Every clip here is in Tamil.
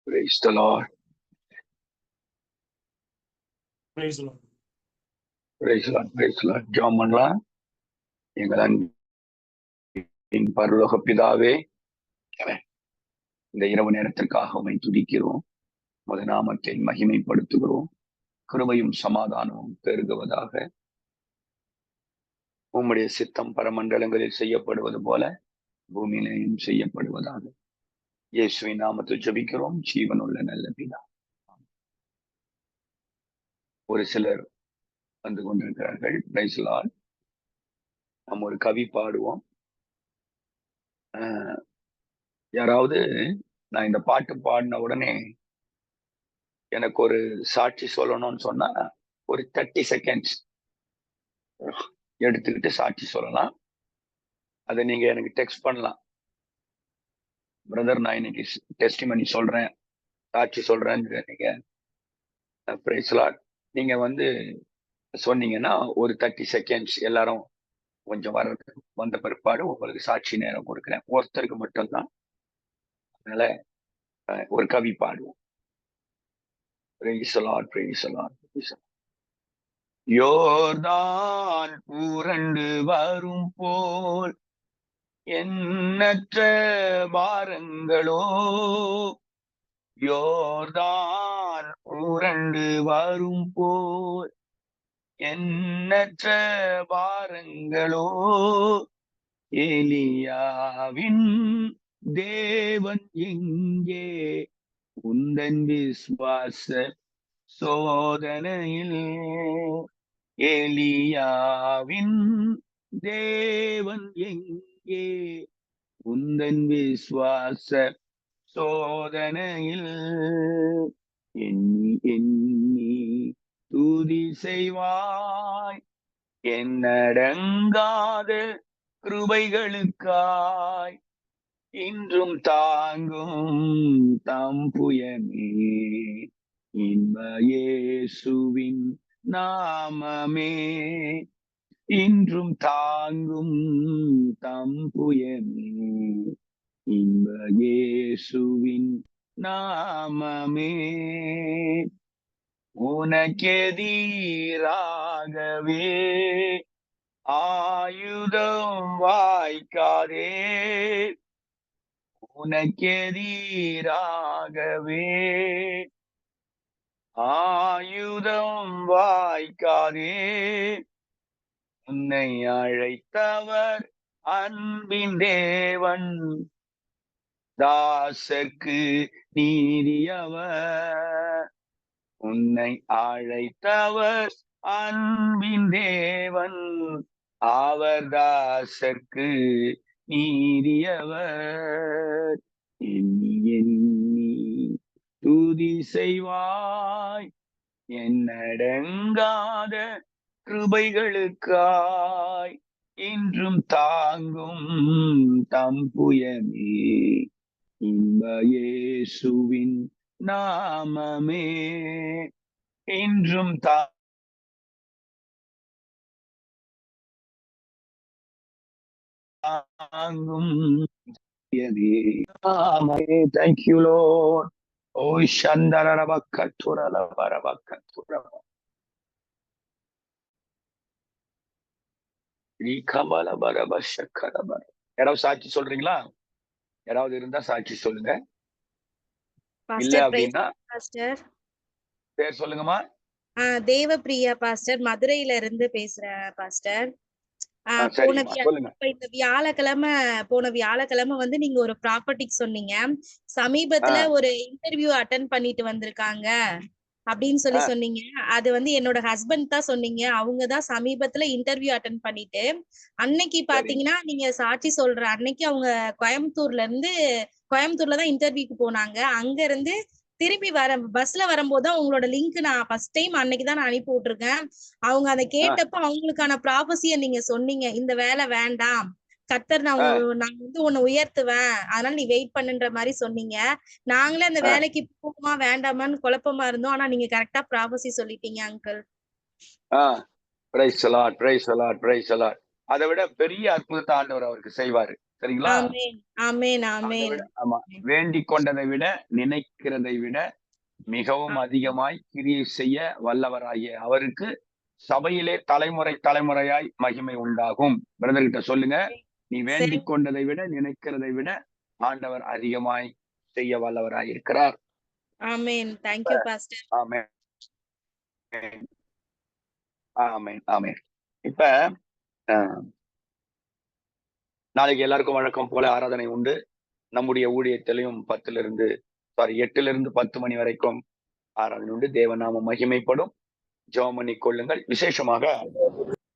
Praise the Lord. Praise the Lord. Praise the Lord. Praise the Lord. ஜெபம் பண்ணலாம். எங்கள் அன்பின் பரலோக பிதாவே, இந்த இரவு நேரத்திற்காக உம்மை துதிக்கிறோம். உமது நாமத்தை மகிமைப்படுத்துகிறோம். கிருபையும் சமாதானமும் பெருகுவதாக. உம்முடைய சித்தம் பரமண்டலங்களில் செய்யப்படுவது போல பூமியிலேயும் செய்யப்படுவதாக. இயேசுவின் நாமத்தில் ஜெபிக்கிறோம். ஜீவனுள்ள நல்ல பிதா. ஒரு சிலர் வந்து கொண்டிருக்கிறார்கள். Praise the Lord. நம்ம ஒரு கவி பாடுவோம். யாராவது நான் இந்த பாட்டு பாடின உடனே எனக்கு ஒரு சாட்சி சொல்லணும்னு சொன்னா ஒரு 30 செகண்ட்ஸ் எடுத்துக்கிட்டு சாட்சி சொல்லலாம். அதை நீங்க எனக்கு டெக்ஸ்ட் பண்ணலாம். பிரதர், நான் இன்னைக்கு டெஸ்டிமனி சொல்றேன், சாட்சி சொல்றேன்னு நீங்க பிரைஸ் தி லார்ட் நீங்க வந்து சொன்னீங்கன்னா ஒரு 30 செகண்ட்ஸ் எல்லாரும் கொஞ்சம் வந்த பிற்பாடு உங்களுக்கு சாட்சி நேரம் கொடுக்குறேன். ஒருத்தருக்கு மட்டும்தான். அதனால ஒரு கவி பாடுவோம். Praise the Lord, praise the Lord, praise the Lord. யோர்தான் புரண்டு வரும் போல் எண்ணற்ற பாரங்களோ, யோர்தான் புரண்டு வரும் போல் எண்ணற்ற பாரங்களோ, எலியாவின் தேவன் எங்கே உந்தன் விசுவாச சோதனையில், எலியாவின் தேவன் எங்கே உந்தன் விசுவாச சோதனையில், எண்ணி எண்ணி துதி செய்வாய் என்னடங்காத கிருபைகளுக்காய், இன்றும் தாங்கும் தம் புயமே இன்ப இயேசுவின் நாமமே, இன்றும் தாங்கும் தம் புயமே இன்ப இயேசுவின் நாமமே, உனக்கெதிராகவே ஆயுதம் வாய்க்காதே, உனக்கெதிராகவே ஆயுதம் வாய்க்காதே, உன்னை அழைத்தவர் அன்பின் தேவன், தாசர்க்கு நீதியவர், உன்னை அழைத்தவர் அன்பின் தேவன், அவர் தாசர்க்கு நீதியவர், எண்ணி எண்ணி துதி செய்வாய் என்னடங்காத கிருபைகளுக்காய், இன்றும் தாங்கும் தம் புயமே இன்ப இயேசுவின் நாமமே, இன்றும் தாங்கும். Thank you, Lord. Oh, Shandarabakaturalabarabakatura. யாராவது சாட்சி சொல்றீங்களா? யாராவது இருந்தா சாட்சி சொல்லுங்க. இல்ல அப்படின்னா பேர் சொல்லுங்கம்மா. தேவப்பிரியா பாஸ்டர், மதுரையில இருந்து பேசுறேன் பாஸ்டர். போன வியாழக்கிழமை வந்து நீங்க ஒரு ப்ராப்பர்ட்டிக்கு சொன்னீங்க. சமீபத்துல ஒரு இன்டர்வியூ அட்டெண்ட் பண்ணிட்டு வந்திருக்காங்க அப்படின்னு சொன்னீங்க. அது வந்து என்னோட ஹஸ்பண்ட் தான் சொன்னீங்க. அவங்கதான் சமீபத்துல இன்டர்வியூ அட்டெண்ட் பண்ணிட்டு அன்னைக்கு பாத்தீங்கன்னா நீங்க சாட்சி சொல்ற அன்னைக்கு அவங்க கோயம்புத்தூர்ல தான் இன்டர்வியூக்கு போனாங்க. அங்க இருந்து திரும்பி பஸ்ல வரும்போது உங்களோட லிங்க் நான் ஃபர்ஸ்ட் டைம் அன்னைக்குதான் நான் அனுப்பி விட்டுருக்கேன். அவங்க அதை கேட்டப்ப அவங்களுக்கான ப்ராபஸிய நீங்க சொன்னீங்க, இந்த வேலை வேண்டாம், கர்த்தர் நான் வந்து உன்னை உயர்த்துவேன், அதனால நீ வெயிட் பண்ணுன்ற மாதிரி சொன்னீங்க. நாங்களே அந்த வேலைக்கு போகுமா வேண்டாமான்னு குழப்பமா இருந்தோம். ஆனா நீங்க கரெக்டா ப்ராபஸி சொல்லிட்டீங்க uncle. Praise the Lord, praise the Lord, praise the Lord. அதை விட பெரிய அற்புதத்தை ஆண்டவர் அவருக்கு செய்வாரு. சரிங்களா? ஆமென் ஆமென் அதை ஆமென் விட ஆமா, வேண்டிக் கொண்டதை விட நினைக்கிறதை விட மிகவும் அதிகமாய் கிரியை செய்ய வல்லவராகிய அவருக்கு சபையிலே தலைமுறை தலைமுறையாய் மகிமை உண்டாகும். பிரதர் கிட்ட சொல்லுங்க, நீ சரி. வேண்டிக் கொண்டதை விட நினைக்கிறதை விட ஆண்டவர் அதிகமாய் செய்ய வல்லவராய் இருக்கிறார். ஆமென். Thank you pastor. ஆமென் ஆமென் ஆமென். இப்ப நாளைக்கு எல்லாருக்கும் வழக்கம் போல ஆராதனை உண்டு. நம்முடைய ஊழியத்திலையும் 8 10 மணி வரைக்கும் ஆராதனை உண்டு. தேவநாமம் மகிமைப்படும். ஜெபம் பண்ணி கொள்ளுங்கள். விசேஷமாக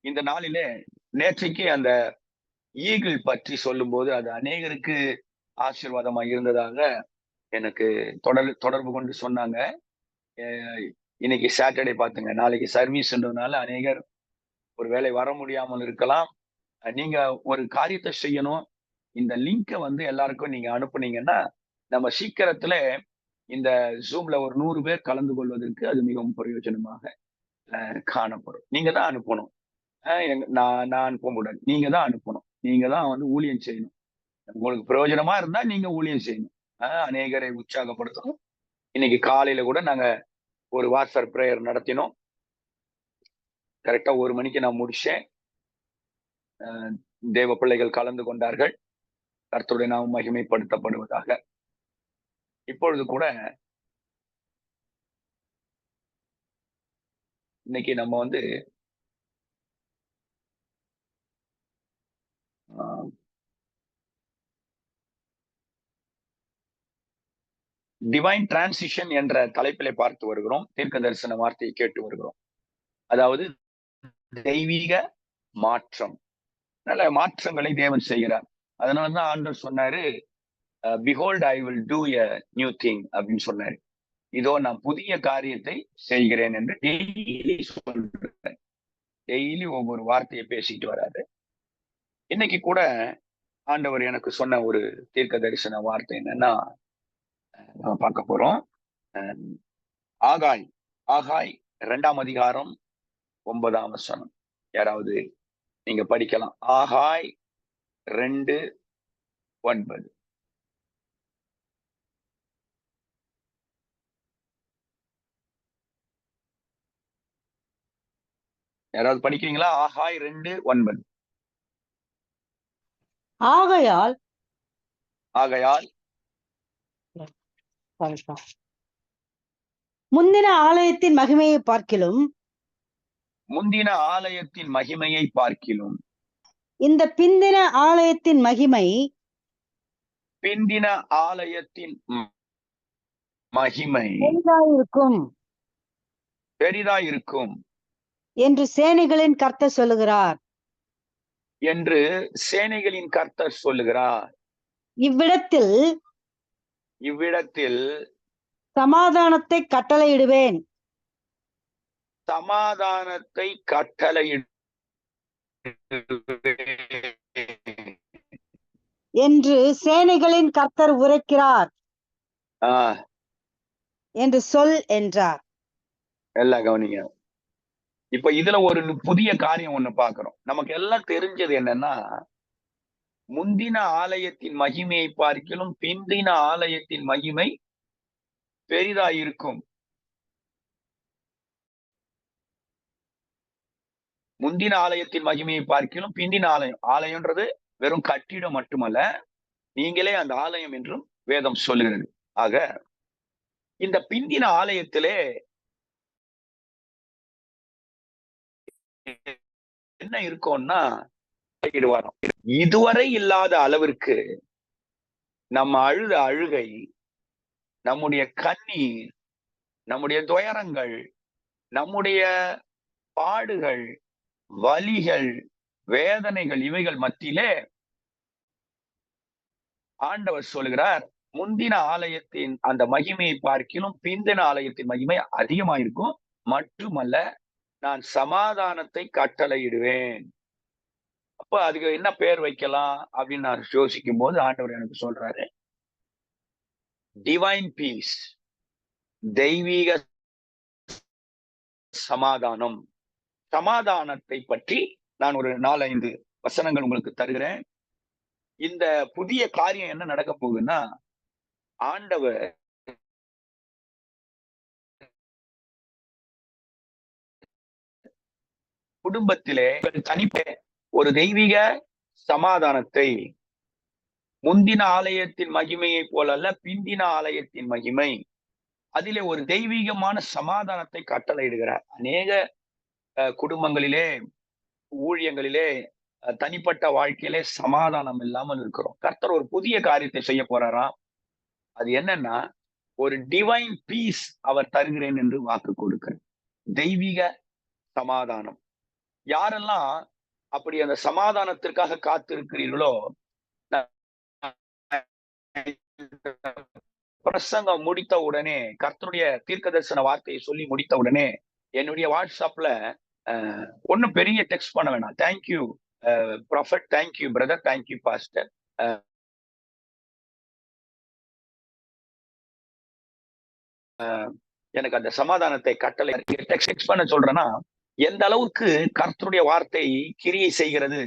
இந்த நாளிலே நேற்றைக்கு அந்த ஈகிள் பற்றி சொல்லும்போது அது அநேகருக்கு ஆசீர்வாதமா இருந்ததாக எனக்கு தொடர்பு கொண்டு சொன்னாங்க. இன்னைக்கு சாட்டர்டே பாத்துங்க, நாளைக்கு சர்வீஸ்ன்றதுனால அநேகர் ஒரு வேளை வர முடியாமல் இருக்கலாம். நீங்க ஒரு காரியத்தை செய்யணும். இந்த லிங்கை எல்லாருக்கும் நீங்க அனுப்புனீங்கன்னா நம்ம சீக்கிரத்துல இந்த ஜூம்ல ஒரு 100 பேர் கலந்து கொள்வதற்கு அது மிகவும் பிரயோஜனமாக காணப்படும். நீங்க தான் அனுப்பணும். நான் அனுப்ப முடியாது. நீங்க தான் அனுப்பணும். நீங்க தான் ஊழியம் செய்யணும். உங்களுக்கு பிரயோஜனமா இருந்தா நீங்க ஊழியம் செய்யணும். அநேகரை உற்சாகப்படுத்தணும். இன்னைக்கு காலையில கூட நாங்க ஒரு வாட்ஸ்அப் பிரேயர் நடத்தினோம். கரெக்டா 1 மணிக்கு நான் முடிச்சேன். தேவ பிள்ளைகள் கலந்து கொண்டார்கள். கர்த்தருடைய நாமம் மகிமைப்படுத்தப்படுவதாக. இப்பொழுது கூட இன்னைக்கு நம்ம டிவைன் டிரான்சிஷன் என்ற தலைப்பிலே பார்த்து வருகிறோம். தீர்க்க தரிசன வார்த்தையை கேட்டு வருகிறோம். அதாவது தெய்வீக மாற்றம். நல்ல மாற்றங்களை தேவன் செய்கிறார். அதனாலதான் ஆண்டவர் சொன்னாரு, behold I will do a new thing அப்படின்னு சொன்னாரு. இதோ நான் புதிய காரியத்தை செய்கிறேன் என்று டெய்லி சொல்றேன். டெய்லி ஒவ்வொரு வார்த்தையை பேசிட்டு வராரு. இன்னைக்கு கூட ஆண்டவர் எனக்கு சொன்ன ஒரு தீர்க்க தரிசன வார்த்தை என்னன்னா, நம்ம பார்க்க போறோம். ஆகாய் 2ஆம் அதிகாரம் 9ஆம் வசனம். யாராவது நீங்க படிக்கலாம். ஆகாய் 2:9. யாராவது படிக்கிறீங்களா? ஆகாய் 2:9. ஆகையால் முந்தின ஆலயத்தின் மகிமையை பார்க்கிலும் இந்த பிந்தின ஆலயத்தின் மகிமை பெரிதாயிருக்கும் என்று சேனைகளின் கர்த்தர் சொல்லுகிறார். இவ்விடத்தில் சமாதானத்தை கட்டளையிடுவேன் என்று சேனைகளின் கர்த்தர் உரைக்கிறார் என்று சொல் என்றார். எல்லாம் கவனிங்க. இப்ப இதுல ஒரு புதிய காரியம் ஒண்ணு பாக்குறோம். நமக்கு எல்லாம் தெரிஞ்சது என்னன்னா, முந்தின ஆலயத்தின் மகிமையை பார்க்கிலும் பிந்தின ஆலயத்தின் மகிமை பெரிதாயிருக்கும். முந்தின ஆலயத்தின் மகிமையை பார்க்கிலும் பிந்தின ஆலயம்ன்றது வெறும் கட்டிடம் மட்டுமல்ல, நீங்களே அந்த ஆலயம் என்றும் வேதம் சொல்லுகிறது. ஆக இந்த பிந்தின ஆலயத்திலே என்ன இருக்கும்னா, இதுவரை இல்லாத அளவிற்கு நம்ம அழுத அழுகை, நம்முடைய கண்ணீர், நம்முடைய துயரங்கள், நம்முடைய பாடுகள், வலிகள், வேதனைகள், இவைகள் மத்தியிலே ஆண்டவர் சொல்கிறார், முந்தின ஆலயத்தின் அந்த மகிமையை பார்க்கிலும் பிந்தின ஆலயத்தின் மகிமை அதிகமாயிருக்கும். மட்டுமல்ல, நான் சமாதானத்தை கட்டளையிடுவேன். அப்ப அதுக்கு என்ன பேர் வைக்கலாம் அப்படின்னு நான் யோசிக்கும் போது ஆண்டவர் எனக்கு சொல்றாரு, டிவைன் பீஸ், தெய்வீக சமாதானம். சமாதானத்தை பற்றி நான் ஒரு 4-5 வசனங்கள் உங்களுக்கு தருகிறேன். இந்த புதிய காரியம் என்ன நடக்க போகுதுன்னா, ஆண்டவர் குடும்பத்திலே தனிப்பட்ட ஒரு தெய்வீக சமாதானத்தை, முந்தின ஆலயத்தின் மகிமையை போலல்ல, பிந்தின ஆலயத்தின் மகிமை, அதிலே ஒரு தெய்வீகமான சமாதானத்தை கட்டளையிடுகிறார். அநேக குடும்பங்களிலே, ஊழியங்களிலே, தனிப்பட்ட வாழ்க்கையிலே சமாதானம் இல்லாமல் இருக்கிறோம். கர்த்தர் ஒரு புதிய காரியத்தை செய்ய போறாராம். அது என்னன்னா, ஒரு டிவைன் பீஸ் அவர் தருகிறேன் என்று வாக்கு கொடுக்கிறார். தெய்வீக சமாதானம். யாரெல்லாம் அப்படி அந்த சமாதானத்திற்காக காத்திருக்கிறீர்களோ, பிரசங்கம் முடித்த உடனே, கர்த்தருடைய தீர்க்க தரிசன வார்த்தையை சொல்லி முடித்த உடனே, என்னுடைய வாட்ஸ்அப்ல ஒன்னும் பெரிய டெக்ஸ்ட் பண்ண வேணாம். Thank you prophet, thank you brother, thank you pastor, எனக்கு அந்த சமாதானத்தை கட்டளை டெக்ஸ்ட் பண்ண சொல்றேன்னா, எந்த அளவுக்கு கர்த்தருடைய வார்த்தை கிரியை செய்கிறது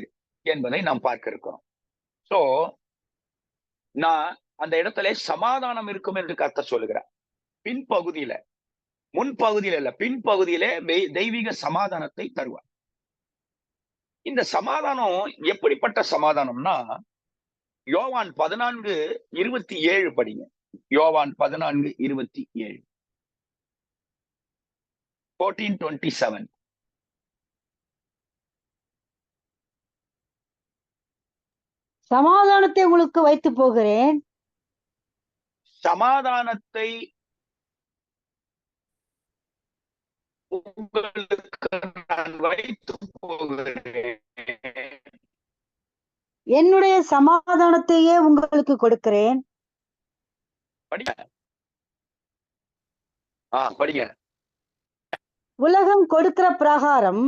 என்பதை நாம் பார்க்க இருக்கிறோம். சோ நான் அந்த இடத்துல சமாதானம் இருக்கும் என்று கர்த்தர் சொல்லுகிறார். பின்பகுதியில, முன்பகுதியில இல்ல, பின்பகுதியிலே தெய்வீக சமாதானத்தை தருவார். இந்த சமாதானம் எப்படிப்பட்ட சமாதானம்னா, யோவான் 14:27 படிங்க. யோவான் 14:27. 14:27. சமாதானத்தை உங்களுக்கு வைத்து போகிறேன். சமாதானத்தை உங்களுக்கு நான் வைத்து போகிறேன். என்னுடைய சமாதானத்தையே உங்களுக்கு கொடுக்கிறேன். படிங்க. படிங்க. உலகம் கொடுக்கிற பிரகாரம்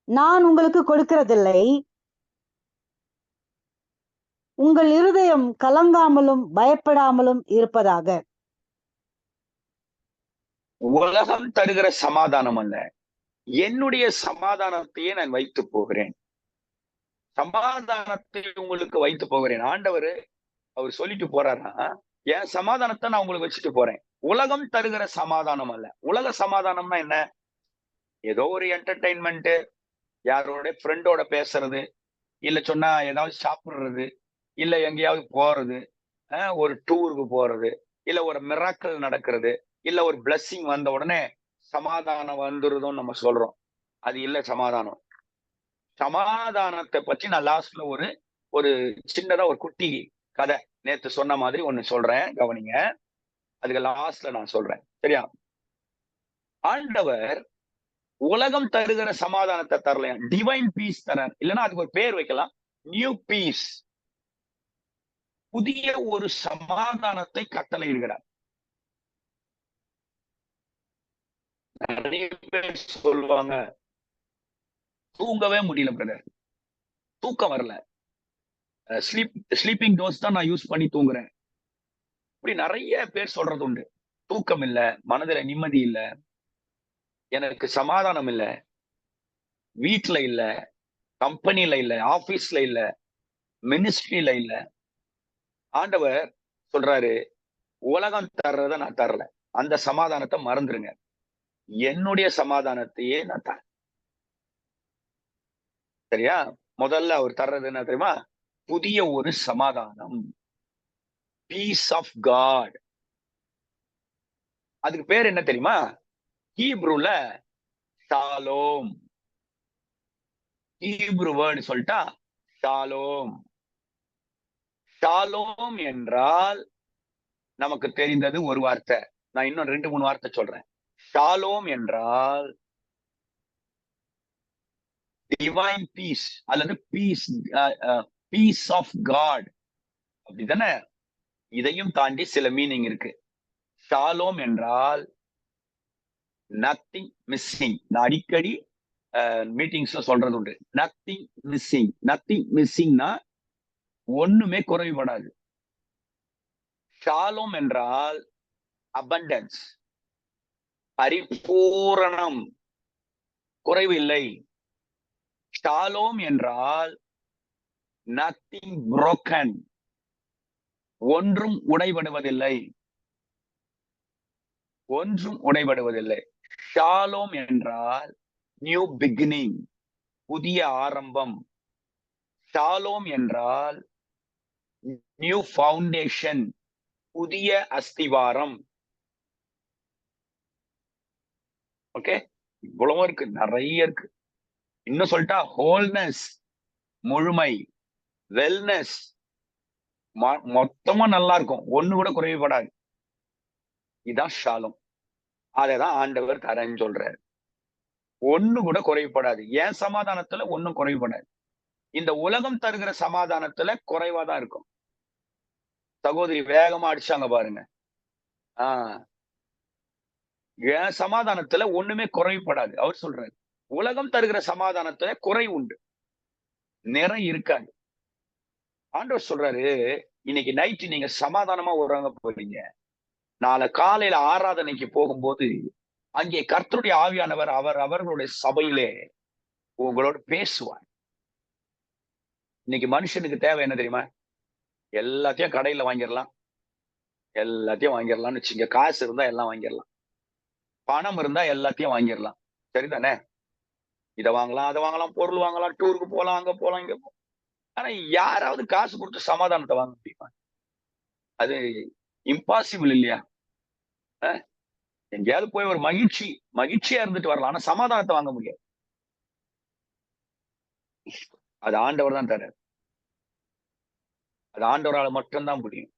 நான் உங்களுக்கு கொடுக்கிறதில்லை. உங்கள் இருதயம் கலங்காமலும் பயப்படாமலும் இருப்பதாக. உலகம் தருகிற சமாதானம் அல்ல, என்னுடைய சமாதானத்தையே நான் வைத்து போகிறேன். சமாதானத்தை உங்களுக்கு வைத்து போகிறேன். ஆண்டவர் அவர் சொல்லிட்டு போறாருன்னா, என் சமாதானத்தை நான் உங்களுக்கு வச்சுட்டு போறேன். உலகம் தருகிற சமாதானம் அல்ல. உலக சமாதானம்னா என்ன? ஏதோ ஒரு என்டர்டைன்மெண்ட், யாரோட ஃப்ரெண்டோட பேசுறது, இல்ல சொன்னா ஏதாவது சாப்பிடுறது, இல்ல எங்கேயாவது போறது, ஒரு டூருக்கு போறது, இல்ல ஒரு மிராக்கிள் நடக்கிறது, இல்ல ஒரு பிளஸ்ஸிங் வந்த உடனே சமாதானம் வந்துருதும் நம்ம சொல்றோம். அது இல்ல சமாதானம். சமாதானத்தை பற்றி நான் லாஸ்ட்ல ஒரு சின்னதா ஒரு குட்டி கதை நேத்து சொன்ன மாதிரி ஒண்ணு சொல்றேன், கவனிங்க. அதுக்கு லாஸ்ட்ல நான் சொல்றேன், சரியா? ஆண்டவர் உலகம் தருகிற சமாதானத்தை தரலையா, டிவைன் பீஸ் தர, இல்லைன்னா அதுக்கு ஒரு பேர் வைக்கலாம், நியூ பீஸ். புதிய ஒரு சமாதானத்தை கட்டளையிடுகிறார். நிறைய பேர் சொல்லுவாங்க, தூங்கவே முடியல பிரதர், தூக்கம் வரல, ஸ்லீப்பிங் டோஸ் தான் நான் யூஸ் பண்ணி தூங்குறேன். இப்படி நிறைய பேர் சொல்றது உண்டு. தூக்கம் இல்ல, மனதுல நிம்மதி இல்ல, எனக்கு சமாதானம் இல்ல, வீட்டுல இல்ல, கம்பெனில இல்ல, ஆபீஸ்ல இல்ல, மினிஸ்ட்ரியில இல்ல. ஆண்டவர் சொல்றாரு, உலகம் தர்றத நான் தரல, அந்த சமாதானத்தை மறந்துருங்க, என்னுடைய சமாதானத்தையே நான் தரேன். சரியா? முதல்ல அவர் தர்றது என்ன தெரியுமா? புதிய ஒரு சமாதானம், பீஸ் ஆஃப் காட். அதுக்கு பேர் என்ன தெரியுமா? ஹீப்ரூல ஷாலோம். ஹீப்ரு வேர்டு சொல்லிட்டா ஷாலோம். ஷாலோம் என்றால் நமக்கு தெரிந்தது ஒரு வார்த்தை, நான் இன்னும் 2-3 வார்த்தை சொல்றேன். ஷாலோம் என்றால் டிவைன் பீஸ் அல்லது பீஸ், பீஸ் ஆஃப் காட், அப்படிதானே? இதையும் தாண்டி சில மீனிங் இருக்கு. ஷாலோம் என்றால் நத்திங் மிஸ்ஸிங். நான் அடிக்கடி மீட்டிங்ஸ்ல சொல்றது உண்டு, நத்திங் மிஸ்ஸிங். நத்திங் மிஸ்ஸிங்னா ஒண்ணுமே குறைபடாது. ஷாலோம் என்றால் அபண்டன்ஸ், பரிபூரணம், குறைவு இல்லை. ஷாலோம் என்றால் நத்திங் broken. ஒன்றும் உடைபடுவதில்லை. ஒன்றும் உடைபடுவதில்லை. ஷாலோம் என்றால் நியூ பிகினிங், புதிய ஆரம்பம். ஷாலோம் என்றால் நியூ ஃபவுண்டேஷன், புதிய அஸ்திவாரம். ஓகே, இவ்வளவும் இருக்கு, நிறைய இருக்கு. இன்னும் சொல்லிட்டா ஹோல்னஸ், முழுமை, வெல்னஸ், மொத்தமா நல்லா இருக்கும், ஒண்ணு கூட குறைவுபடாது. இதான் ஷாலும். அதைதான் ஆண்டவர் தரேன்னு சொல்றாரு. ஒண்ணு கூட குறைவுபடாது. ஏன் சமாதானத்துல ஒண்ணும் குறைவுபடாது. இந்த உலகம் தருகிற சமாதானத்துல குறைவாதான் இருக்கும். சகோதரி வேகமா அடிச்சாங்க பாருங்க. என் சமாதானத்துல ஒண்ணுமே குறைவுபடாது. அவர் சொல்றாரு, உலகம் தருகிற சமாதானத்துல குறை உண்டு, நிறை இருக்காது. ஆண்டவர் சொல்றாரு, இன்னைக்கு நைட்டு நீங்க சமாதானமா உறங்க போறீங்க. நாளை காலையில ஆராதனைக்கு போகும்போது அங்கே கர்த்தருடைய ஆவியானவர் அவர்களுடைய சபையிலே உங்களோட பேசுவார். இன்னைக்கு மனுஷனுக்கு தேவை என்ன தெரியுமா? எல்லாத்தையும் கடையில வாங்கிடலாம், எல்லாத்தையும் வாங்கிடலாம்னு வச்சுங்க. காசு இருந்தா எல்லாம் வாங்கிடலாம், பணம் இருந்தா எல்லாத்தையும் வாங்கிடலாம். சரிதானே? இதை வாங்கலாம், அதை வாங்கலாம், பொருள் வாங்கலாம், டூருக்கு போலாம், அங்க போலாம், இங்க போலாம். ஆனா யாராவது காசு கொடுத்து சமாதானத்தை வாங்க முடியுமா? அது இம்பாசிபிள் இல்லையா? எங்கேயாவது போய் ஒரு மகிழ்ச்சியா இருந்துட்டு வரலாம், ஆனா சமாதானத்தை வாங்க முடியாது. அது ஆண்டவர் தான் தரார். அது ஆண்டவரால் மட்டும்தான் முடியும்.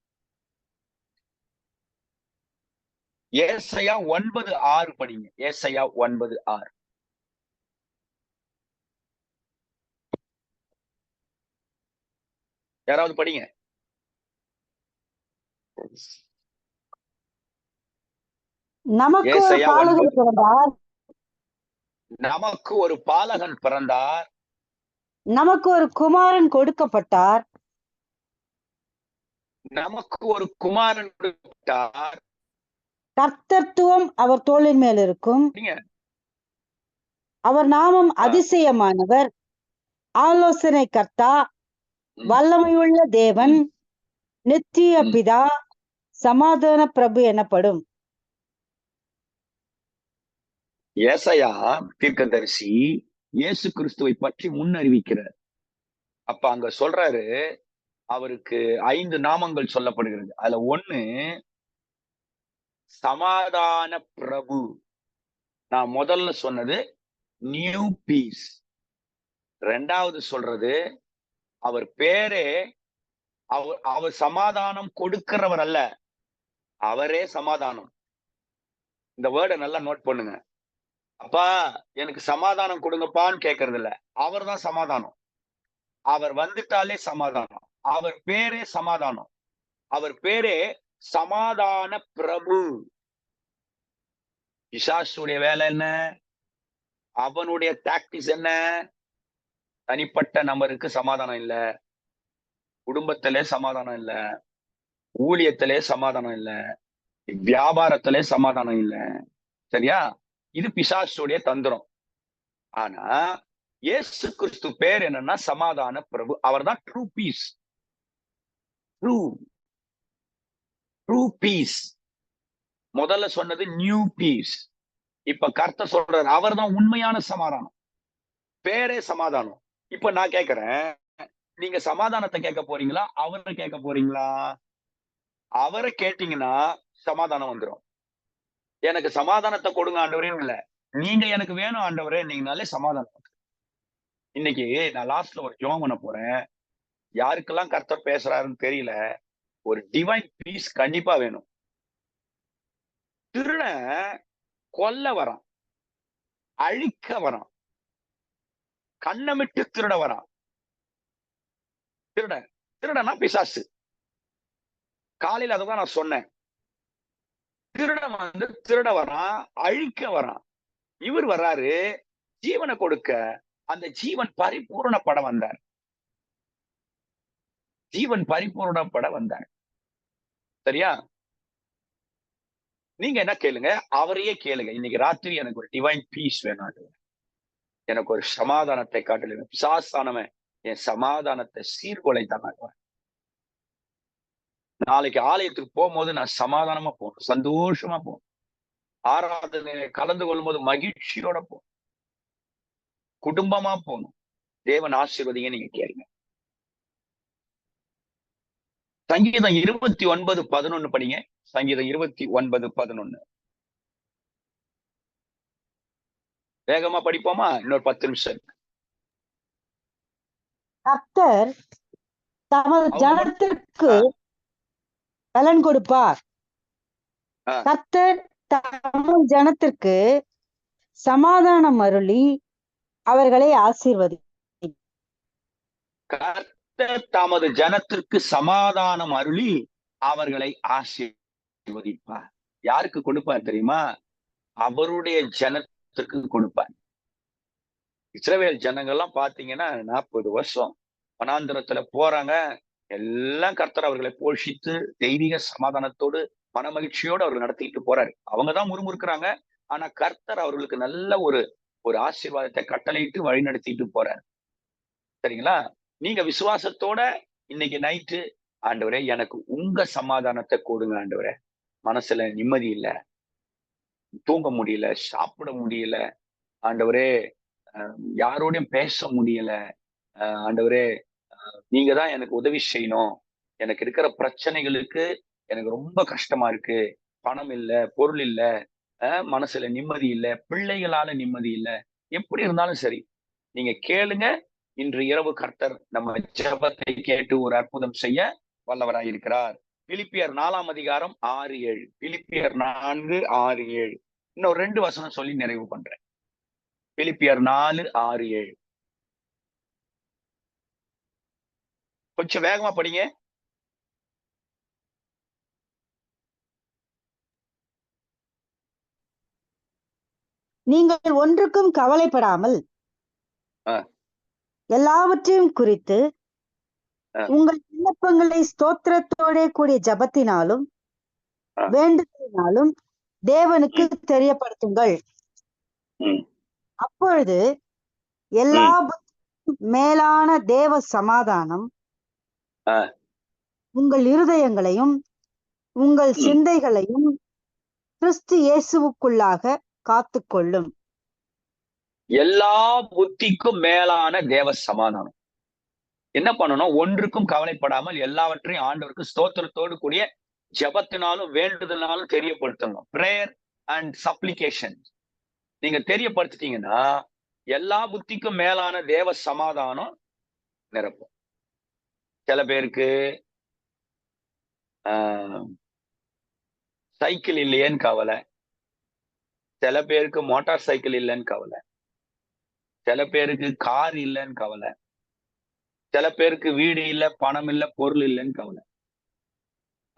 ஏசாயா 9:6 படிங்க. ஏசாயா 9:6. யாராவது படிங்க. நமக்கு ஒரு ஏசாயா பாலகன் 9. பிறந்தார், நமக்கு ஒரு பாலகன் பிறந்தார், நமக்கு ஒரு குமாரன் கொடுக்கப்பட்டார், நமக்கு ஒரு குமாரன் கொடுக்கப்பட்டார். கர்த்தத்துவம் அவர் தோளின் மேல் இருக்கும், அவர் நாமம் அதிசயமானவர், ஆலோசனை கர்த்தா, வல்லமையுள்ள தேவன், நித்திய பிதா, சமாதான பிரபு எனப்படும். ஏசாயா தீர்க்கதரிசி இயேசு கிறிஸ்துவை பற்றி முன்னறிவிக்கிறார். அப்ப அங்க சொல்றாரு, அவருக்கு 5 நாமங்கள் சொல்லப்படுகிறது. அதுல ஒண்ணு சமாதான பிரபு. நான் முதல்ல சொன்னது நியூ பீஸ். ரெண்டாவது சொல்றது, அவர் பேரே அவர் சமாதானம் கொடுக்கிறவர் அல்ல, அவரே சமாதானம். இந்த வேர்டை நல்லா நோட் பண்ணுங்க. அப்பா எனக்கு சமாதானம் கொடுங்கப்பான்னு கேட்கறது இல்ல, அவர் தான் சமாதானம். அவர் வந்துட்டாலே சமாதானம். அவர் பேரே சமாதானம். அவர் பேரே சமாதான பிரபு. பிசாசுடைய வேலை என்ன? அவனுடைய டாக்டிக்ஸ் என்ன? தனிப்பட்ட நபருக்கு சமாதானம் இல்ல, குடும்பத்திலே சமாதானம் இல்ல, ஊழியத்திலே சமாதானம் இல்ல, வியாபாரத்திலே சமாதானம் இல்ல. சரியா? இது பிசாசுடைய தந்திரம். ஆனா இயேசு கிறிஸ்து பேர் என்னன்னா சமாதான பிரபு. அவர் தான் ட்ரூ பீஸ். True piece. முதல்ல சொன்னது நியூ பீஸ். இப்ப கர்த்தர் சொல்றாரு, அவர் தான் உண்மையான சமாதானம், பேரே சமாதானம். இப்ப நான் கேட்கிறேன், நீங்க சமாதானத்தை கேட்க போறீங்களா, அவரை கேட்க போறீங்களா? அவரை கேட்டீங்கன்னா சமாதானம் வந்துடும். எனக்கு சமாதானத்தை கொடுங்க ஆண்டவரே இல்ல, நீங்க எனக்கு வேணும் ஆண்டவரே நீங்கனாலே சமாதானம். இன்னைக்கு நான் லாஸ்ட்ல ஒரு ஜெபம் பண்ண போறேன். யாருக்கெல்லாம் கர்த்தர் பேசுறாருன்னு தெரியல, ஒரு டிவைன் பீஸ் கண்டிப்பா வேணும். திருடன் கொல்ல வரான், அழிக்க வரான், கண்ணமிட்டு திருட வரான். திருடனா பிசாசு. காலையில அதான் நான் சொன்னேன். திருடன் வந்து திருட வரான், அழிக்க வரான். இவர் வர்றாரு ஜீவனை கொடுக்க. அந்த ஜீவன் பரிபூரணப்பட வந்தார். ஜீவன் பரிபூரணப்பட வந்தார். சரியா? நீங்க என்ன கேளுங்க, அவரையே கேளுங்க. இன்னைக்கு ராத்திரி எனக்கு ஒரு டிவைன் பீஸ் வேணும், எனக்கு ஒரு சமாதானத்தை காட்டல. பிசாசானவன் என் சமாதானத்தை சீர்குலைத்தான் நான் வரேன். நாளைக்கு ஆலயத்துக்கு போகும்போது நான் சமாதானமா போகணும், சந்தோஷமா போகணும். ஆராதனையில கலந்து கொள்ளும்போது மகிழ்ச்சியோட போகணும், குடும்பமா போகணும். தேவன் ஆசீர்வதிங்க. நீங்க கேளுங்க. சங்கீதம் 29:11 படிங்க. சங்கீதம் 29:11. வேகமா படிப்போமா? இன்னொரு 10 நிமிஷம் இருக்கு. கர்த்தர் தமது அவங்க ஜனத்திற்கு பலன் கொடுப்பார். ஆ. கர்த்தர் தமது ஜனத்திற்கு சமாதானம் அருளி அவர்களை ஆசீர்வதி. கர்த்தர் தமது ஜனத்திற்கு சமாதானம் அருளி அவர்களை ஆசீர்வதிப்பார். யாருக்கு கொடுப்பார் தெரியுமா? அவருடைய ஜனத்திற்கு கொடுப்பார். இஸ்ரவேல் ஜனங்கள்லாம் பாத்தீங்கன்னா 40 வருஷம் வனாந்திரத்துல போறாங்க. எல்லாம் கர்த்தர் அவர்களை போஷித்து தெய்வீக சமாதானத்தோடு மன மகிழ்ச்சியோடு அவர்கள் நடத்திட்டு போறாரு. அவங்கதான் முறுமுறுக்கிறாங்க. ஆனா கர்த்தர் அவர்களுக்கு நல்ல ஒரு ஆசீர்வாதத்தை கட்டளையிட்டு வழி நடத்திட்டு போறாரு. சரிங்களா? நீங்க விசுவாசத்தோட இன்னைக்கு நைட்டு, ஆண்டவரே எனக்கு உங்க சமாதானத்தை கொடுங்க ஆண்டவரே. மனசுல நிம்மதி இல்ல, தூங்க முடியல, சாப்பிட முடியல ஆண்டவரே, யாரோடையும் பேச முடியல ஆண்டவரே, நீங்க தான் எனக்கு உதவி செய்யணும். எனக்கு இருக்கிற பிரச்சனைகளுக்கு எனக்கு ரொம்ப கஷ்டமா இருக்கு. பணம் இல்ல, பொருள் இல்ல, மனசுல நிம்மதி இல்ல, பிள்ளைகளால நிம்மதி இல்ல. எப்படி இருந்தாலும் சரி, நீங்க கேளுங்க. இன்று இரவு கர்த்தர் நம்ம ஜெபத்தை கேட்டு ஒரு அற்புதம் செய்ய வல்லவராயிருக்கிறார். பிலிப்பியர் 4:6-7. பிலிப்பியர் 4:6-7. இன்னும் 2 வசனம் சொல்லி நிறைவு பண்றேன். பிலிப்பியர் 4:6-7. கொஞ்சம் வேகமா படிங்க. நீங்கள் ஒன்றுக்கும் கவலைப்படாமல் எல்லாவற்றையும் குறித்து உங்கள் விண்ணப்பங்களை ஸ்தோத்திரத்தோட கூடிய ஜபத்தினாலும் வேண்டுதலினாலும் தேவனுக்கு தெரியப்படுத்துங்கள். அப்பொழுது எல்லா மேலான தேவ சமாதானம் உங்கள் இருதயங்களையும் உங்கள் சிந்தைகளையும் கிறிஸ்து இயேசுவுக்குள்ளாக காத்துக்கொள்ளும். எல்லா புத்திக்கும் மேலான தேவ சமாதானம். என்ன பண்ணணும்? ஒன்றுக்கும் கவலைப்படாமல் எல்லாவற்றையும் ஆண்டவருக்கு ஸ்தோத்திரத்தோடு கூடிய ஜெபத்தினாலும் வேண்டுதலாலும் தெரியப்படுத்தணும். பிரேயர் அண்ட் சப்ளிகேஷன் நீங்க தெரியப்படுத்திட்டீங்கன்னா எல்லா புத்திக்கும் மேலான தேவ சமாதானம் நிரப்பும். சில பேருக்கு சைக்கிள் இல்லையேன்னு கவலை, சில பேருக்கு மோட்டார் சைக்கிள் இல்லைன்னு கவலை, சில பேருக்கு கார் இல்லைன்னு கவலை, சில பேருக்கு வீடு இல்லை, பணம் இல்லை, பொருள் இல்லைன்னு கவலை.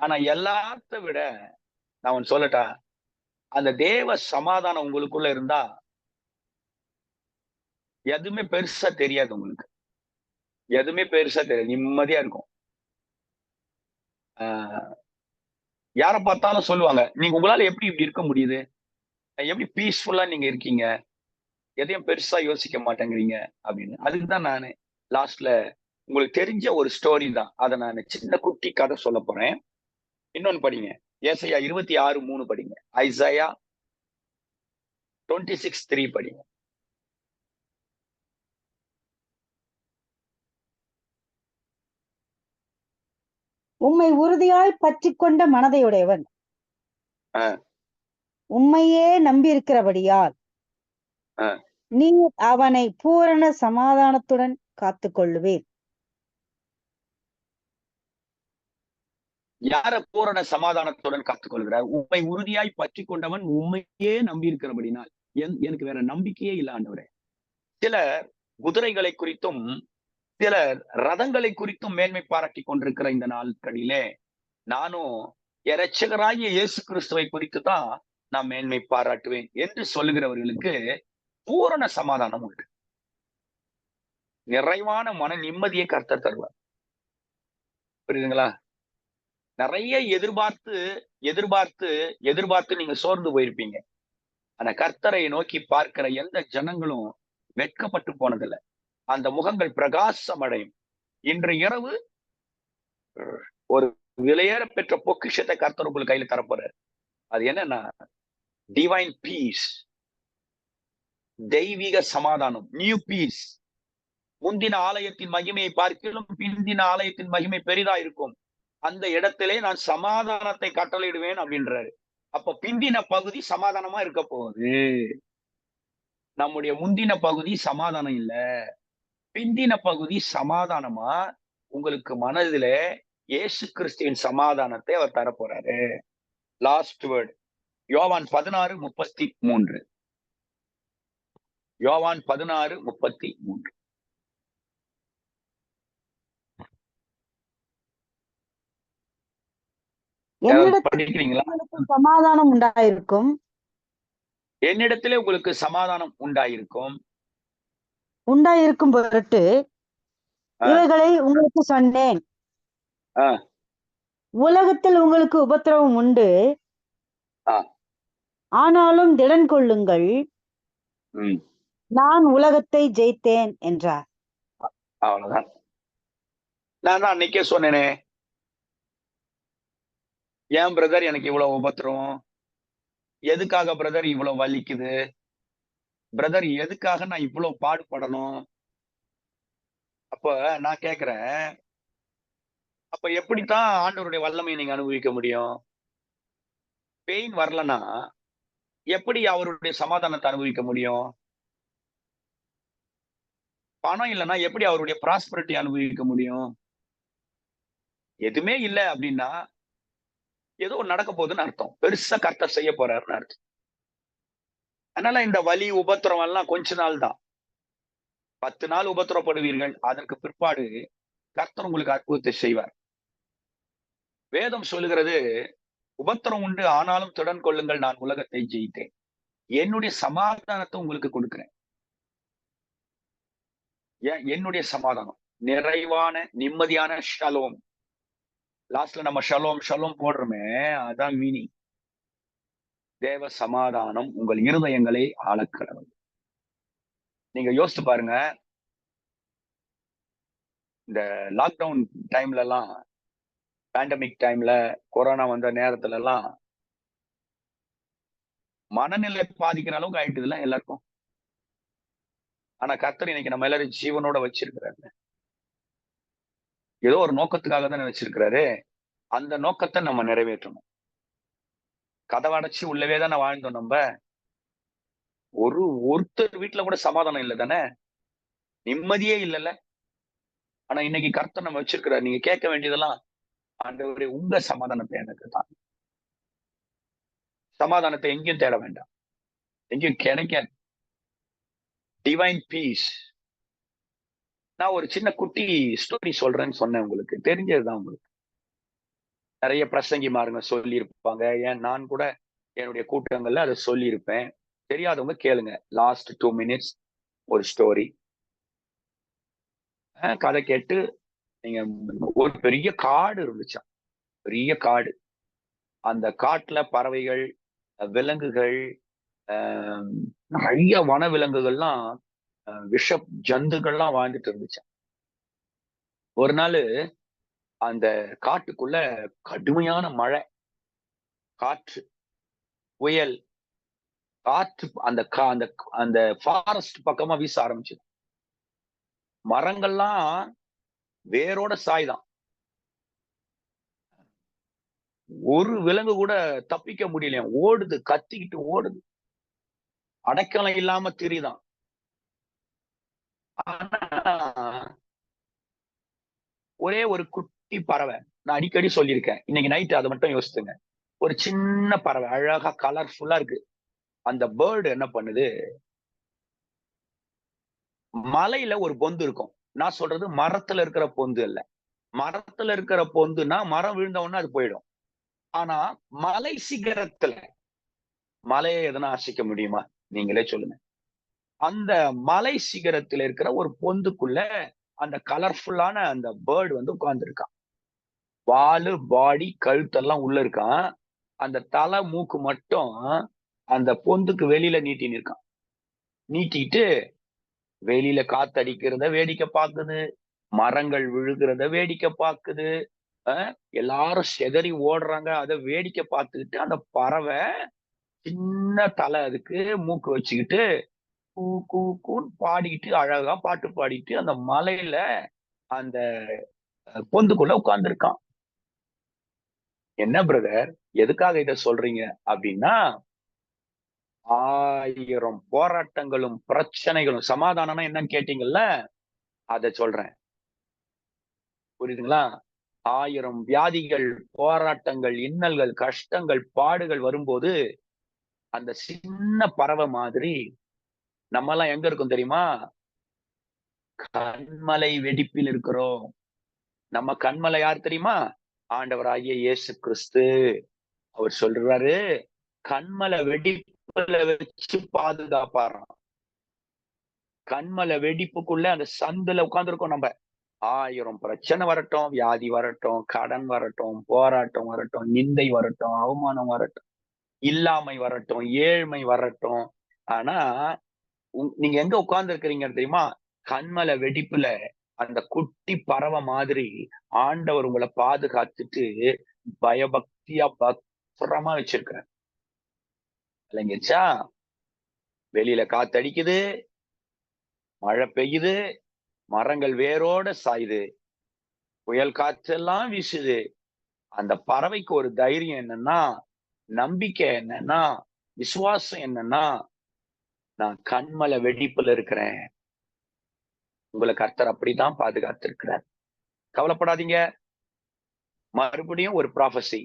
ஆனா எல்லாத்த விட நான் ஒன்னு சொல்லட்டா, அந்த தேவ சமாதானம் உங்களுக்குள்ள இருந்தா எதுவுமே பெருசா தெரியாது. உங்களுக்கு எதுவுமே பெருசா தெரியாது, நிம்மதியா இருக்கும். யாரை பார்த்தாலும் சொல்லுவாங்க, நீங்க உங்களால எப்படி இப்படி இருக்க முடியுது, எப்படி பீஸ்ஃபுல்லா நீங்க இருக்கீங்க, எதையும் பெருசா யோசிக்க மாட்டேங்கிறீங்க அப்படின்னு. அதுக்குதான் நான் லாஸ்ட்ல உங்களுக்கு தெரிஞ்ச ஒரு ஸ்டோரி தான், அதை நான் சின்ன குட்டி கதை சொல்ல போறேன். இன்னொன்னு படிங்க, ஏசாயா 26:3 படிங்க. ஐசாயா 26:3 படிங்க. உம்மை உறுதியாய் பற்றி கொண்ட மனதையுடையவன் உம்மையே நம்பியிருக்கிறபடியால் நீர் அவனை பூரண சமாதானத்துடன் காத்துக்கொள்ளுவீர். யார பூரண சமாதானத்துடன் காத்துக்கொள்கிறார்? உம்மை உறுதியாய் பற்றி கொண்டவன் உண்மையே நம்பி இருக்கிறபடினால் எனக்கு வேற நம்பிக்கையே இல்ல ஆண்டவரே. சிலர் குதிரைகளை குறித்தும் சிலர் ரதங்களை குறித்தும் மேன்மை பாராட்டி கொண்டிருக்கிற இந்த நாட்களிலே நானும் இரட்சகராகிய இயேசு கிறிஸ்துவை குறித்து தான் நான் மேன்மை பாராட்டுவேன் என்று சொல்லுகிறவர்களுக்கு பூரண சமாதானம் உண்டு. நிறைவான மன நிம்மதியை கர்த்தர் தருவார். புரியுதுங்களா? நிறைய எதிர்பார்த்து எதிர்பார்த்து எதிர்பார்த்து நீங்க சோர்ந்து போயிருப்பீங்க. ஆனா கர்த்தரை நோக்கி பார்க்கிற எந்த ஜனங்களும் வெட்கப்பட்டு போனதில்லை. அந்த முகங்கள் பிரகாசம் அடையும். இன்று இரவு ஒரு விலையேற பெற்ற பொக்கிஷத்தை கர்த்தர் உங்களுக்கு கையில தரப்போறாரு. அது என்னன்னா டிவைன் பீஸ், தெய்வீக சமாதானம், நியூ பீஸ். முந்தின ஆலயத்தின் மகிமையை பார்க்கிலும் பிந்தின ஆலயத்தின் மகிமை பெரிதா இருக்கும். அந்த இடத்திலே நான் சமாதானத்தை கட்டளையிடுவேன் அப்படின்றாரு. அப்ப பிந்தின பகுதி சமாதானமா இருக்க போகுது. நம்முடைய முந்தின பகுதி சமாதானம் இல்ல, பிந்தின பகுதி சமாதானமா உங்களுக்கு மனதிலே இயேசு கிறிஸ்துவின் சமாதானத்தை அவர் தரப்போறாரு. லாஸ்ட் வேர்ட் யோவான் 16:33. யோவான் 16:33. என்னிடத்தில் படிக்கிறீங்களா? உங்களுக்கு சமாதானம் உண்டாயிருக்கும், என்னிடத்திலே உங்களுக்கு சமாதானம் உண்டாயிருக்கும். உண்டாயிருக்கும் பொருட்டு இவைகளை உங்களுக்கு சொன்னேன். ஆ. உலகத்தில் உங்களுக்கு உபத்திரவம் உண்டு, ஆ. ஆனாலும் திடன் கொள்ளுங்கள், ம். நான் உலகத்தை ஜெயித்தேன் என்றார். அவ்வளவுதான். நான் தான் அன்னைக்கே சொன்னேனே, ஏன் பிரதர் எனக்கு இவ்வளவு உபத்திரம், எதுக்காக பிரதர் இவ்வளவு வலிக்குது, பிரதர் எதுக்காக நான் இவ்வளவு பாடுபடணும்? அப்ப நான் கேக்குறேன், அப்ப எப்படித்தான் ஆண்டவருடைய வல்லமையை நீங்க அனுபவிக்க முடியும்? பெயின் வரலன்னா எப்படி அவருடைய சமாதானத்தை அனுபவிக்க முடியும்? பணம் இல்லைன்னா எப்படி அவருடைய ப்ராஸ்பரிட்டி அனுபவிக்க முடியும்? எதுவுமே இல்லை அப்படின்னா ஏதோ நடக்க போகுதுன்னு அர்த்தம். பெருசா கர்த்தர் செய்ய போறாருன்னு அர்த்தம். அதனால இந்த வலி உபத்திரம் எல்லாம் கொஞ்ச நாள் தான். 10 நாள் உபத்திரப்படுவீர்கள். அதற்கு பிற்பாடு கர்த்தர் உங்களுக்கு அற்புதத்தை செய்வார். வேதம் சொல்லுகிறது, உபத்திரம் உண்டு ஆனாலும் திடன் கொள்ளுங்கள், நான் உலகத்தை ஜெயித்தேன். என்னுடைய சமாதானத்தை உங்களுக்கு கொடுக்கிறேன். என்னுடைய சமாதானம் நிறைவான நிம்மதியான ஷலோம். லாஸ்ட்ல நம்ம ஷலோம் ஷலோம் போடுறோமே, அதான் மீனிங். தேவ சமாதானம் உங்கள் இருதயங்களை ஆளக்கடவுள். நீங்க யோசித்து பாருங்க, இந்த லாக்டவுன் டைம்ல எல்லாம், பேண்டமிக் டைம்ல, கொரோனா வந்த நேரத்துல எல்லாம் மனநிலை பாதிக்கிற அளவுக்கு ஆயிட்டுதுல எல்லாருக்கும். ஆனா கர்த்தர் இன்னைக்கு நம்ம எல்லாரும் ஜீவனோட வச்சிருக்கிறாரு. ஏதோ ஒரு நோக்கத்துக்காக தானே வச்சிருக்கிறாரு. அந்த நோக்கத்தை நம்ம நிறைவேற்றணும். கதவடைச்சு உள்ளவே தானே வாழ்ந்தோம் நம்ம. ஒருத்தர் வீட்டுல கூட சமாதானம் இல்லை தானே, நிம்மதியே இல்லைல்ல. ஆனா இன்னைக்கு கர்த்தர் நம்ம வச்சிருக்கிறார். நீங்க கேட்க வேண்டியதெல்லாம், ஆண்டவரே உங்க சமாதானத்தை எனக்கு தான். சமாதானத்தை எங்கேயும் தேட வேண்டாம், எங்கேயும் கிடைக்காது. Divine piece. நான் ஒரு சின்ன குட்டி ஸ்டோரி சொல்றேன்னு சொன்னேன், உங்களுக்கு தெரிஞ்சதுதான். உங்களுக்கு நிறைய பிரசங்கிமாருங்க சொல்லி இருப்பாங்க, ஏன் நான் கூட என்னுடைய கூட்டங்கள்ல அதை சொல்லி இருப்பேன். தெரியாதவங்க கேளுங்க. லாஸ்ட் 2 minutes ஒரு ஸ்டோரி கதை கேட்டு நீங்க. ஒரு பெரிய காடு இருந்துச்சா, பெரிய காடு. அந்த காட்டுல பறவைகள், விலங்குகள், நிறைய வன விலங்குகள்லாம், விஷ ஜந்துகள்லாம் வாழ்ந்துட்டு இருந்துச்சு. ஒரு நாள் அந்த காட்டுக்குள்ள கடுமையான மழை, காற்று, புயல், காற்று அந்த அந்த அந்த ஃபாரஸ்ட் பக்கமா வீச ஆரம்பிச்சு. மரங்கள்லாம் வேரோட சாய்தான். ஒரு விலங்கு கூட தப்பிக்க முடியலையா, ஓடுது, கத்திக்கிட்டு ஓடுது, அடைக்கலம் இல்லாம திரிதான். ஆனா ஒரே ஒரு குட்டி பறவை, நான் அடிக்கடி சொல்லியிருக்கேன், இன்னைக்கு நைட்டு அதை மட்டும் யோசித்துங்க. ஒரு சின்ன பறவை, அழகா கலர்ஃபுல்லா இருக்கு. அந்த பேர்டு என்ன பண்ணுது, மலையில ஒரு பொந்து இருக்கும். நான் சொல்றது மரத்துல இருக்கிற பொந்து இல்ல. மரத்துல இருக்கிற பொந்துனா மரம் விழுந்த உடனே அது போயிடும். ஆனா மலை சிகரத்துல, மலையை எதனா அசைக்க முடியுமா? நீங்களே சொல்லுங்க. அந்த மலை சிகரத்துல இருக்கிற ஒரு பொந்துக்குள்ள அந்த கலர்ஃபுல்லான அந்த பேர்டு வந்து உட்கார்ந்து இருக்கான். வாலு, பாடி, கழுத்தெல்லாம் உள்ள இருக்கான். அந்த தலை மூக்கு மட்டும் அந்த பொந்துக்கு வெளியில நீட்டின்னு இருக்கான். நீட்டிட்டு வெளியில காத்தடிக்கிறத வேடிக்கை பார்க்குது, மரங்கள் விழுகிறத வேடிக்கை பார்க்குது, எல்லாரும் சிதறி ஓடுறாங்க, அதை வேடிக்கை பார்த்துக்கிட்டு அந்த பறவை சின்ன தலை, அதுக்கு மூக்கு வச்சுக்கிட்டு கூ கூ கூன்னு பாடிக்கிட்டு அழகா பாட்டு பாடிட்டு அந்த மலையில அந்த பொந்துக்குள்ள உட்கார்ந்துருக்கான். என்ன பிரதர், எதுக்காக இத சொல்றீங்க அப்படின்னா, 1000 போராட்டங்களும் பிரச்சனைகளும், சமாதானம்னா என்னன்னு கேட்டீங்கல்ல, அத சொல்றேன். புரியுதுங்களா? 1000 வியாதிகள், போராட்டங்கள், இன்னல்கள், கஷ்டங்கள், பாடுகள் வரும்போது அந்த சின்ன பறவை மாதிரி நம்ம எல்லாம் எங்க இருக்கோம் தெரியுமா? கன்மலை வெடிப்பில் இருக்கிறோம். நம்ம கன்மலை யார் தெரியுமா? ஆண்டவராகிய இயேசு கிறிஸ்து. அவர் சொல்றாரு, கன்மலை வெடிப்புல வச்சு பாதுகாப்பாராம். கன்மலை வெடிப்புக்குள்ள அந்த சந்துல உட்கார்ந்துருக்கோம் நம்ம. 1000 பிரச்சனை வரட்டும், வியாதி வரட்டும், கடன் வரட்டும், போராட்டம் வரட்டும், நிந்தை வரட்டும், அவமானம் வரட்டும், இல்லாமை வரட்டும், ஏழ்மை வரட்டும். ஆனா நீங்க எங்க உட்கார்ந்து இருக்கிறீங்க தெரியுமா? கன்மலை வெடிப்புல அந்த குட்டி பறவை மாதிரி ஆண்டவர் உங்களை பாதுகாத்துட்டு பயபக்தியா பத்திரமா வச்சிருக்கிறார். விளங்கிச்சா? வெளியில காத்தடிக்குது, மழை பெய்யுது, மரங்கள் வேரோட சாயுது, புயல் காற்றெல்லாம் வீசுது. அந்த பறவைக்கு ஒரு தைரியம் என்னன்னா, நம்பிக்கை என்னன்னா, விசுவாசம் என்னன்னா, நான் கன்மலை வெடிப்புல இருக்கிறேன். உங்களை கர்த்தர் அப்படித்தான் பாதுகாத்திருக்கிறார். கவலைப்படாதீங்க. மறுபடியும் ஒரு ப்ராஃபசி.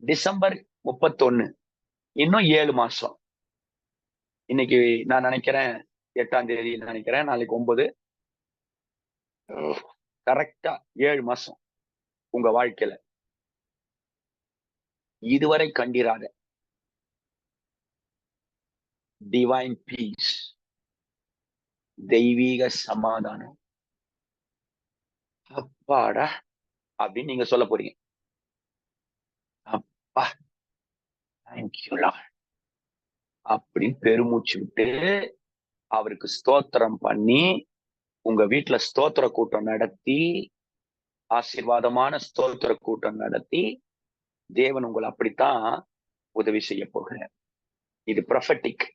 டிசம்பர் 31, இன்னும் 7 மாசம். இன்னைக்கு நான் நினைக்கிறேன் 8ஆம் தேதி நினைக்கிறேன், நாளைக்கு 9. கரெக்டா 7 மாசம் உங்க வாழ்க்கையில இதுவரை கண்டிராத டிவைன் பீஸ், தெய்வீக சமாதானம், அப்பாடா அப்படின்னு நீங்க சொல்ல போறீங்க. அப்பா, தேங்க்யூ லார்ட் அப்படின்னு பெருமூச்சு விட்டு அவருக்கு ஸ்தோத்திரம் பண்ணி, உங்க வீட்டுல ஸ்தோத்திர கூட்டம் நடத்தி, ஆசீர்வாதமான ஸ்தோத்திர கூட்டம் நடத்தி, தேவன் உங்களை அப்படித்தான் உதவி செய்ய போகிறார். இது ப்ரொஃபட்டிக்.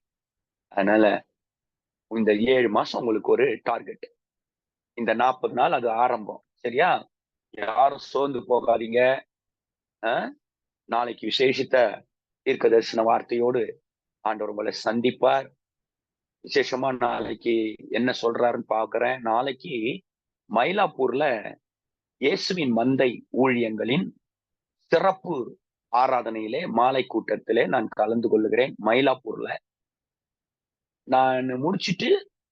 அதனால இந்த 7 மாசம் உங்களுக்கு ஒரு டார்கெட். இந்த 40 நாள் அது ஆரம்பம். சரியா? யாரும் சோர்ந்து போகாதீங்க. நாளைக்கு விசேஷித்த தீர்க்க தரிசன வார்த்தையோடு ஆண்டவர் உங்களை சந்திப்பார். விசேஷமா நாளைக்கு என்ன சொல்றாருன்னு பாக்குறேன். நாளைக்கு மயிலாப்பூர்ல இயேசுவின் மந்தை ஊழியங்களின் சிறப்பு ஆராதனையிலே மாலை கூட்டத்திலே நான் கலந்து கொள்ளுகிறேன். மயிலாப்பூர்ல நான் முடிச்சிட்டு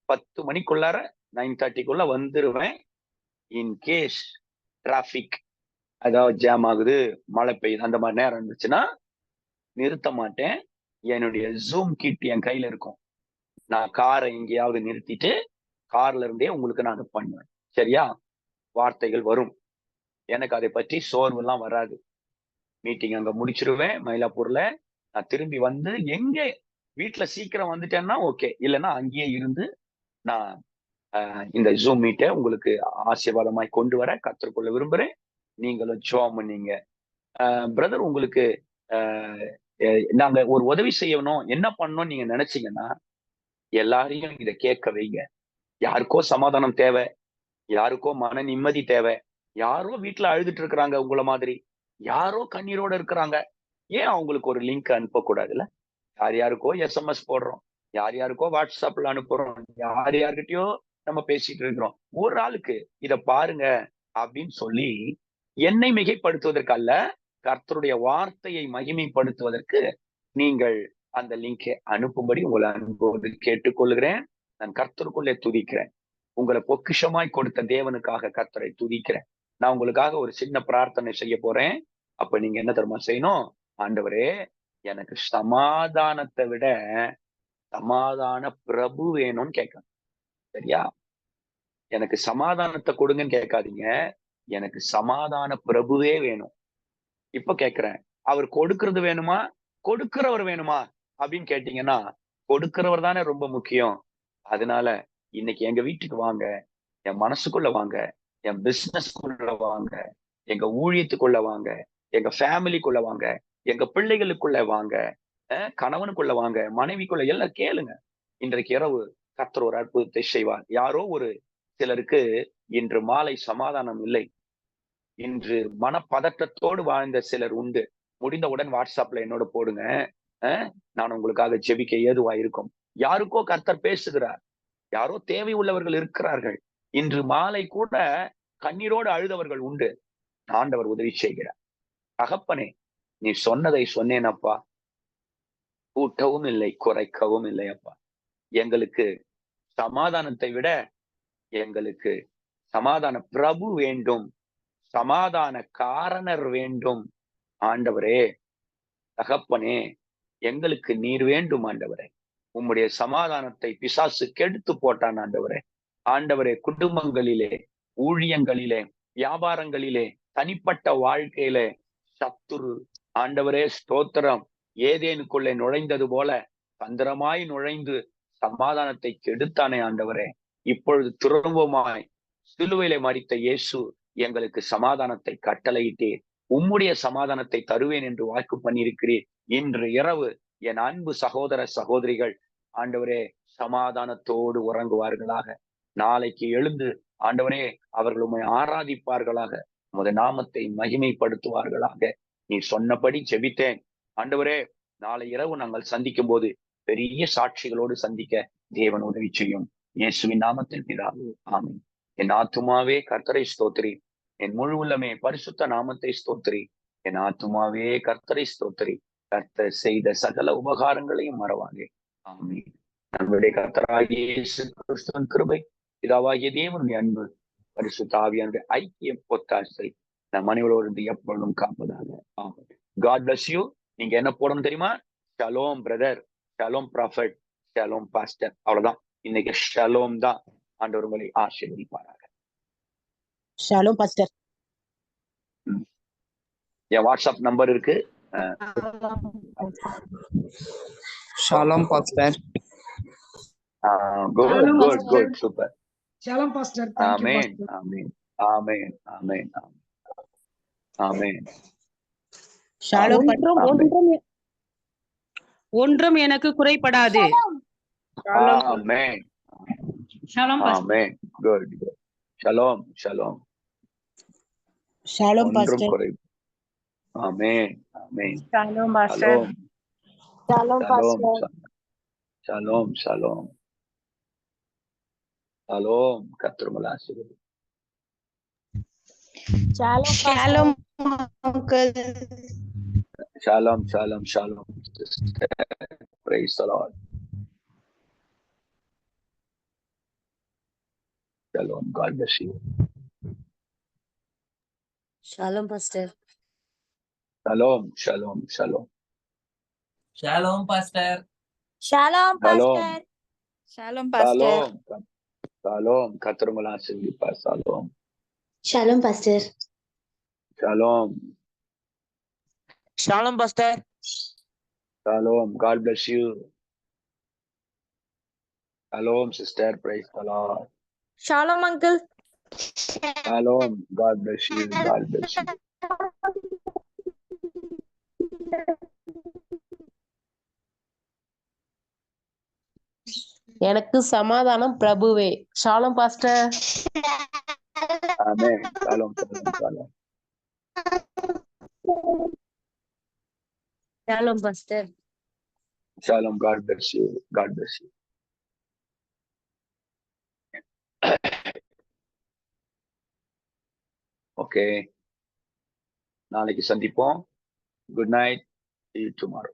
10 மணிக்குள்ளார 9:30க்குள்ள வந்துருவேன். இன் கேஸ் டிராபிக் அதாவது ஜாம் ஆகுது, மழை பெய்யுது, அந்த மாதிரி நேரம் இருந்துச்சுன்னா நிறுத்த மாட்டேன். என்னுடைய ஜூம் கிட் என் கையில இருக்கும். நான் காரை எங்கேயாவது நிறுத்திட்டு கார்ல இருந்தே உங்களுக்கு நான் பண்ணுவேன். சரியா? வார்த்தைகள் வரும். எனக்கு அதை பற்றி சோர்வு எல்லாம் வராது. மீட்டிங் அங்க முடிச்சிருவேன் மயிலாப்பூர்ல. நான் திரும்பி வந்து எங்க வீட்டுல சீக்கிரம் வந்துட்டேன்னா ஓகே, இல்லைன்னா அங்கேயே இருந்து நான் இந்த ஜூம் மீட்டை உங்களுக்கு ஆசீர்வாதமாய் கொண்டு வர கற்றுக்கொள்ள விரும்புறேன். நீங்களும் ஜெபம் பண்ணீங்க. பிரதர், உங்களுக்கு நாங்க ஒரு உதவி செய்யணும், என்ன பண்ணணும்னு நீங்க நினைச்சீங்கன்னா எல்லாரையும் இதை கேட்க வைங்க. யாருக்கோ சமாதானம் தேவை, யாருக்கோ மன நிம்மதி தேவை, யாரோ வீட்டுல அழுதுட்டு இருக்கிறாங்க உங்களை மாதிரி, யாரோ கண்ணீரோட இருக்கிறாங்க. ஏன் அவங்களுக்கு ஒரு லிங்க் அனுப்பக்கூடாதுல்ல? யார் யாருக்கோ எஸ்எம்எஸ் போடுறோம், யார் யாருக்கோ வாட்ஸ்அப்ல அனுப்புறோம், யார் யாருக்கிட்டயோ நம்ம பேசிட்டு இருக்கிறோம். ஒரு ஆளுக்கு இத பாருங்க அப்படின்னு சொல்லி, என்னை மிகைப்படுத்துவதற்கு அல்ல, கர்த்தருடைய வார்த்தையை மகிமைப்படுத்துவதற்கு நீங்கள் அந்த லிங்கை அனுப்பும்படி உங்களை அனுப்புவது கேட்டுக்கொள்கிறேன். நான் கர்த்தருக்குள்ளே துதிக்கிறேன். உங்களை பொக்கிஷமாய் கொடுத்த தேவனுக்காக கர்த்தரை துதிக்கிறேன். நான் உங்களுக்காக ஒரு சின்ன பிரார்த்தனை செய்ய போறேன். அப்ப நீங்க என்ன தெரியுமா செய்யணும்? ஆண்டவரே, எனக்கு சமாதானத்தை விட சமாதான பிரபு வேணும்னு கேட்கணும். சரியா? எனக்கு சமாதானத்தை கொடுங்கன்னு கேட்காதீங்க, எனக்கு சமாதான பிரபுவே வேணும். இப்ப கேட்கிறேன், அவர் கொடுக்கிறது வேணுமா, கொடுக்கிறவர் வேணுமா அப்படின்னு கேட்டீங்கன்னா, கொடுக்கிறவர் தானே ரொம்ப முக்கியம். அதனால இன்னைக்கு எங்க வீட்டுக்கு வாங்க, என் மனசுக்குள்ள வாங்க, என் பிசினஸ்க்குள்ள வாங்க, எங்க ஊழியத்துக்குள்ள வாங்க, எங்க ஃபேமிலிக்குள்ள வாங்க, எங்க பிள்ளைகளுக்குள்ள வாங்க, கணவனுக்குள்ள வாங்க, மனைவிக்குள்ள எல்லாம் கேளுங்க. இன்றைக்கு இரவு கர்த்தர் ஒரு அற்புதத்தை செய்வார். யாரோ ஒரு சிலருக்கு இன்று மாலை சமாதானம் இல்லை. இன்று மனப்பதற்றத்தோடு வாழ்ந்த சிலர் உண்டு. முடிந்தவுடன் வாட்ஸ்அப்ல என்னோட போடுங்க. நான் உங்களுக்காக ஜெபிக்க ஏதுவா இருக்கும். யாருக்கோ கர்த்தர் பேசுகிறார். யாரோ தேவை உள்ளவர்கள் இருக்கிறார்கள். இன்று மாலை கூட கண்ணீரோடு அழுதவர்கள் உண்டு. ஆண்டவர் உதவி செய்கிறார். தகப்பனே, நீ சொன்னதை சொன்னேனப்பா. கூட்டவும் இல்லை, குறைக்கவும் இல்லை அப்பா. எங்களுக்கு சமாதானத்தை விட எங்களுக்கு சமாதான பிரபு வேண்டும், சமாதான காரணர் வேண்டும். ஆண்டவரே, தகப்பனே, எங்களுக்கு நீர் வேண்டும் ஆண்டவரே. உம்முடைய சமாதானத்தை பிசாசு கெடுத்து போட்டான் ஆண்டவரே. ஆண்டவரே, குடும்பங்களிலே, ஊழியங்களிலே, வியாபாரங்களிலே, தனிப்பட்ட வாழ்க்கையிலே சத்துரு ஆண்டவரே ஸ்தோத்திரம் ஏதேனுக்குள்ளே நுழைந்தது போல தந்திரமாய் நுழைந்து சமாதானத்தை கெடுத்தானே ஆண்டவரே. இப்பொழுது திரும்பமாய் சிலுவையிலே மரித்த இயேசு எங்களுக்கு சமாதானத்தை கட்டளையிட்டீர். உம்முடைய சமாதானத்தை தருவேன் என்று வாக்கு பண்ணியிருக்கிறீர். இன்று இரவு என் அன்பு சகோதர சகோதரிகள் ஆண்டவரே சமாதானத்தோடு உறங்குவார்களாக. நாளைக்கு எழுந்து ஆண்டவரே அவர்கள் உம்மை ஆராதிப்பார்களாக, உமது நாமத்தை மகிமைப்படுத்துவார்களாக. நீ சொன்னபடி ஜெபித்தேன் ஆண்டவரே. நாளை இரவு நாங்கள் சந்திக்கும் போது பெரிய சாட்சிகளோடு சந்திக்க தேவன் உதவி செய்யும். இயேசுவின் நாமத்தில் பிதாவே, ஆமென். என் ஆத்துமாவே கர்த்தரை ஸ்தோத்திரி, என் முழு உள்ளமே பரிசுத்த நாமத்தை ஸ்தோத்திரி. என் ஆத்துமாவே கர்த்தரை ஸ்தோத்திரி, கர்த்தர் செய்த சகல உபகாரங்களையும் மறவாதே. ஆமென். நம்முடைய கர்த்தராகிய இயேசு கிறிஸ்துவின் கிருபை, பிதாவாகிய தேவனுடைய அன்பு, பரிசுத்த ஆவியானுடைய ஐக்கியம், ஒத்தாசை நம் அனைவரோடு எப்பொழுதும் காப்பதாக. ஆமென். God bless you. நீங்க என்ன போடணும் தெரியுமா? Shalom brother, shalom prophet, shalom pastor. அவ்வளவுதான். இன்னைக்கு ஷலோம் தான். ஆண்டவர் உங்களை ஆசீர்வதிப்பாராக. Shalom pastor. என் வாட்ஸ்அப் நம்பர் இருக்கு. ஷாሎም pastor. Good good good, super. Shalom pastor. ஆமென் ஆமென் ஆமென் ஆமென் ஆமென். ஷாலோம் ஒன்றும் எனக்கு குறைபடாது. ஆமென் ஷாሎም pastor. Amen. Good good. Shalom shalom. Shalom ஒன்றும் பாஸ்டர். குறை. Amen amen. ஷாሎም pastor. Shalom shalom shalom shalom shalom. கர்த்தர் உங்களை ஆசீர்வதிப்பார். Shalom uncle. Shalom shalom shalom. Praise the Lord. Shalom. God bless you. Shalom pastor. Shalom, shalom, shalom. ஷாሎም pastor. Shalom Shalom, shalom shalom, shalom. கர்த்தர் உங்களை ஆசீர்வதிப்பார். Shalom, shalom pastor. shalom, ஷாሎም pastor. shalom. God bless you. Shalom, sister. Praise the Lord. Shalom uncle. Shalom. God bless you. God bless you. எனக்கு சமாதானம் பிரபுவே. ஷாሎም pastor. Amen. Shalom, shalom, shalom. ஷாሎም pastor. Shalom. God bless you. God bless you. Okay. நாளைக்கு சந்திப்போம். Good night. See you tomorrow.